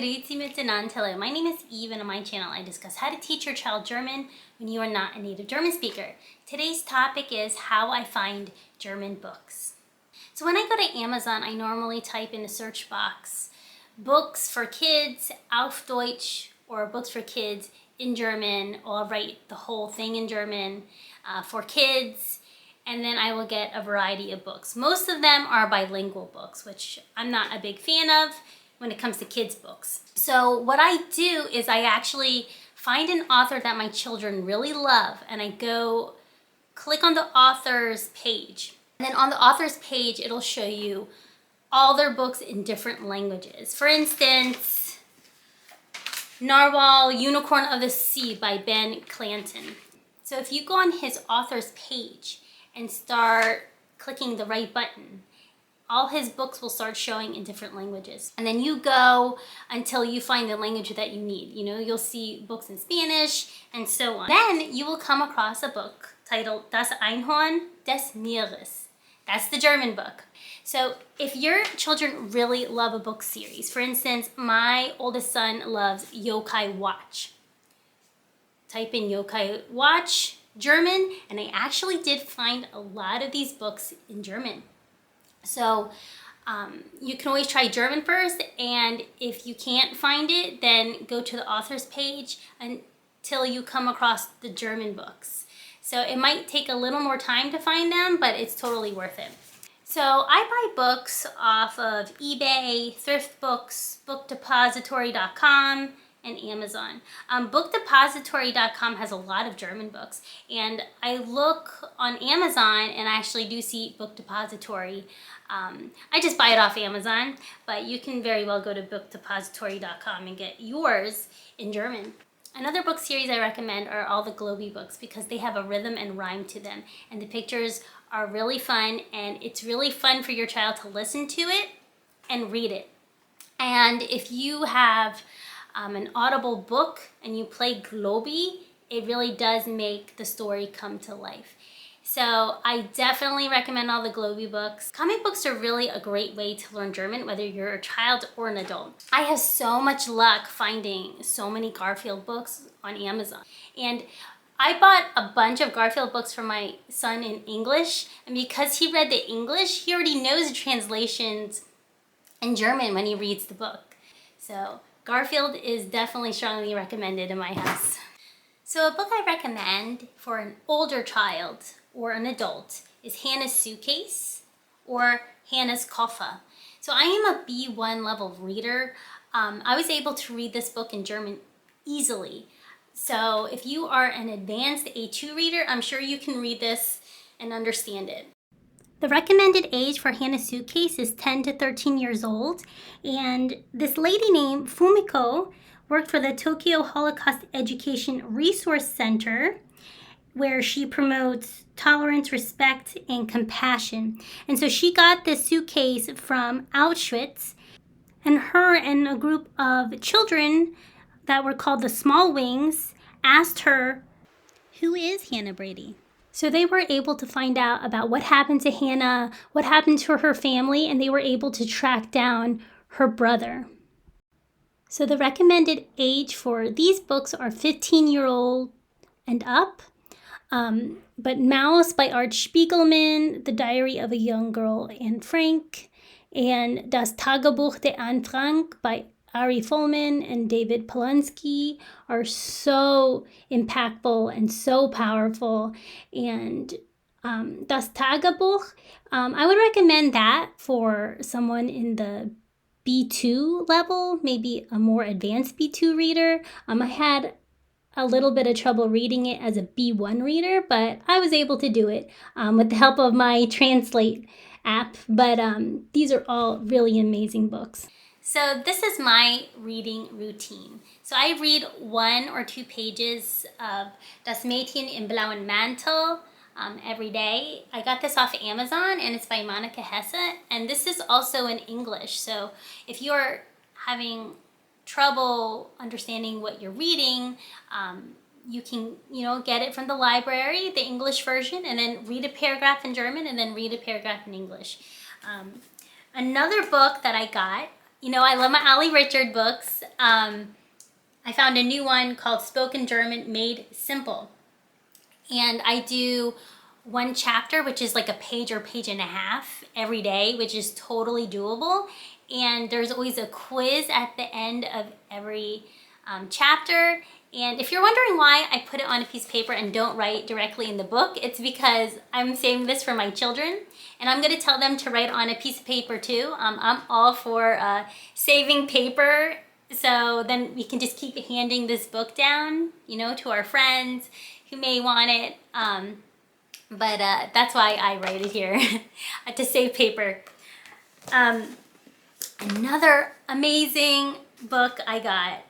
grüezi miteinander. Hello, my name is Eve, and on my channel I discuss how to teach your child German when you are not a native German speaker. Today's topic is how I find German books. So when I go to Amazon, I normally type in the search box books for kids auf Deutsch or books for kids in German, or I'll write the whole thing in German for kids, and then I will get a variety of books. Most of them are bilingual books, which I'm not a big fan of when it comes to kids' books. So what I do is I actually find an author that my children really love, and I go click on the author's page. And then on the author's page, it'll show you all their books in different languages. For instance, Narwhal, Unicorn of the Sea by Ben Clanton. So if you go on his author's page and start clicking the right button, all his books will start showing in different languages. And then you go until you find the language that you need. You know, you'll see books in Spanish and so on. Then you will come across a book titled Das Einhorn des Meeres. That's the German book. So if your children really love a book series, for instance, my oldest son loves Yokai Watch. Type in Yokai Watch German, and I actually did find a lot of these books in German. So you can always try German first, and if you can't find it, then go to the author's page until you come across the German books. So it might take a little more time to find them, but it's totally worth it. So I buy books off of eBay, Thrift Books, BookDepository.com, and Amazon. BookDepository.com has a lot of German books, and I look on Amazon and I actually do see Book Depository. I just buy it off Amazon, but you can very well go to BookDepository.com and get yours in German. Another book series I recommend are all the Globy books because they have a rhythm and rhyme to them, and the pictures are really fun, and it's really fun for your child to listen to it and read it. And if you have an Audible book and you play Globy, it really does make the story come to life. So I definitely recommend all the Globy books. Comic books are really a great way to learn German, whether you're a child or an adult. I have so much luck finding so many Garfield books on Amazon. And I bought a bunch of Garfield books for my son in English, and because he read the English, he already knows the translations in German when he reads the book. So Garfield is definitely strongly recommended in my house. So a book I recommend for an older child or an adult is Hannah's Suitcase or Hannah's Koffer. So I am a B1 level reader. I was able to read this book in German easily. So if you are an advanced A2 reader, I'm sure you can read this and understand it. The recommended age for Hannah's Suitcase is 10 to 13 years old, and this lady named Fumiko worked for the Tokyo Holocaust Education Resource Center, where she promotes tolerance, respect, and compassion. And so she got this suitcase from Auschwitz, and her and a group of children that were called the Small Wings asked her, "Who is Hannah Brady?" So they were able to find out about what happened to Hannah, what happened to her family, and they were able to track down her brother. So the recommended age for these books are 15-year-old and up. But Mouse by Art Spiegelman, The Diary of a Young Girl, Anne Frank, and Das Tagebuch der Anne Frank by Ari Folman and David Polonsky are so impactful and so powerful. And Das Tagebuch, I would recommend that for someone in the B2 level, maybe a more advanced B2 reader. I had a little bit of trouble reading it as a B1 reader, but I was able to do it with the help of my Translate app. But these are all really amazing books. So this is my reading routine. So I read 1 or 2 pages of Das Mädchen im blauen Mantel every day. I got this off Amazon, and it's by Monica Hesse, and this is also in English. So if you're having trouble understanding what you're reading, you can, get it from the library, the English version, and then read a paragraph in German and then read a paragraph in English. Another book that I got You know, I love my Ali Richard books. I found a new one called Spoken German Made Simple. And I do one chapter, which is like a page or page and a half every day, which is totally doable. And there's always a quiz at the end of every chapter. And if you're wondering why I put it on a piece of paper and don't write directly in the book, it's because I'm saving this for my children. And I'm going to tell them to write on a piece of paper too. I'm all for saving paper. So then we can just keep handing this book down, you know, to our friends who may want it. But that's why I write it here, to save paper. Another amazing book I got,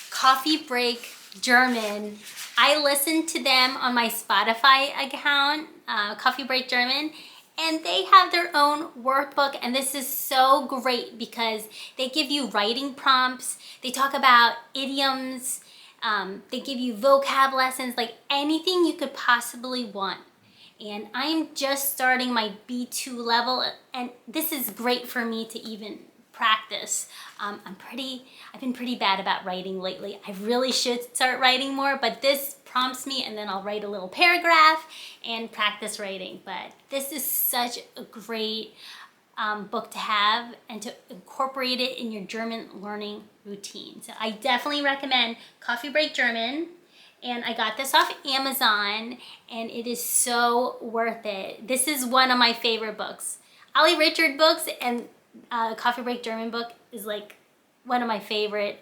Coffee Break German. I listen to them on my Spotify account, Coffee Break German, and they have their own workbook, and this is so great because they give you writing prompts, they talk about idioms, they give you vocab lessons, like anything you could possibly want. And I'm just starting my B2 level, and this is great for me to even practice. I've been pretty bad about writing lately. I really should start writing more, but this prompts me, and then I'll write a little paragraph and practice writing. But this is such a great book to have and to incorporate it in your German learning routine. So I definitely recommend Coffee Break German. And I got this off Amazon, and it is so worth it. This is one of my favorite books. Ali Richard books and Coffee Break German book is like one of my favorite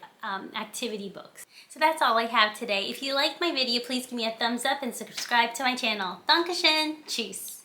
activity books. So that's all I have today. If you liked my video, please give me a thumbs up and subscribe to my channel. Dankeschön. Tschüss.